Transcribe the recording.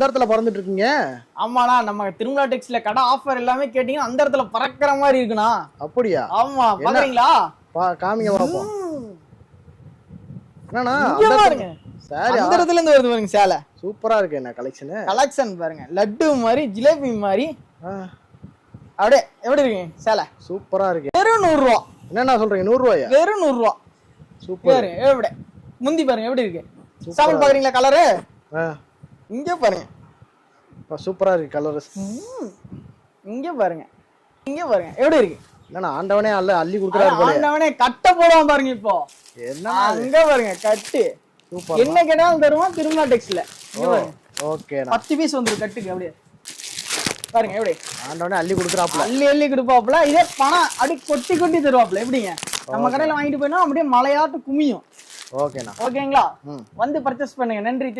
இந்த இடத்துல பறந்துட்டு இருக்கீங்க? ஆமாண்ணா, நம்ம திருமலா டெக்ஸ்ல கடை ஆஃபர் எல்லாமே கேட்டீங்கன்னா அந்த இடத்துல பறக்கிற மாதிரி இருக்குண்ணா. அப்படியா? ஆமா, பாக்குறீங்களா? காமிங்க பாப்போம். என்னண்ணா இங்க பாருங்க, அந்த இடத்துல இருந்து வருது பாருங்க சேலை. சூப்பரா இருக்கு. என்ன கலெக்ஷன்? கலெக்ஷன் பாருங்க, லட்டு மாதிரி ஜிலேபி மாதிரி. அப்படியே எப்படி இருக்கு சேலை? சூப்பரா இருக்கு. வெறும் 100 ரூபா. என்னண்ணா சொல்றீங்க? 100 ரூபாயா? வெறும் 100 ரூபா. சூப்பர். எப்படி முந்தி பாருங்க எப்படி இருக்கு. சாம்பிள் பாக்குறீங்களா கலரு? இங்க பாருங்க, சூப்பரா இருக்கு கலர். இங்க பாருங்க, இங்க பாருங்க எப்படி இருக்கு. என்னண்ணா ஆண்டவனே அள்ளி குடுக்குறாரு போல. ஆண்டவனே கட்ட போடுவான் பாருங்க. இப்போ என்ன அங்க பாருங்க கட்டு. சூப்பர். என்ன கேட்டாலும் தருவான் திருமலா டெக்ஸ்ல. இங்க பாருங்க, ஓகேண்ணா. 10 பீஸ் வந்துரும் கட்டுக்கு. அப்படியே பாருங்க எப்படி ஆண்டவனே அள்ளி குடுக்குறாப்ல. அள்ளி கொடுப்பாப்ல. இதே பணம் அப்படி கொட்டி கொட்டி தருவாப்ல. எப்படிங்க நம்ம கடையில வாங்கிட்டு போயினா அப்படியே மலையாட்டு குமியும். ஓகேண்ணா. ஓகேங்களா? வந்து பர்ச்சேஸ் பண்ணுங்க. நன்றி.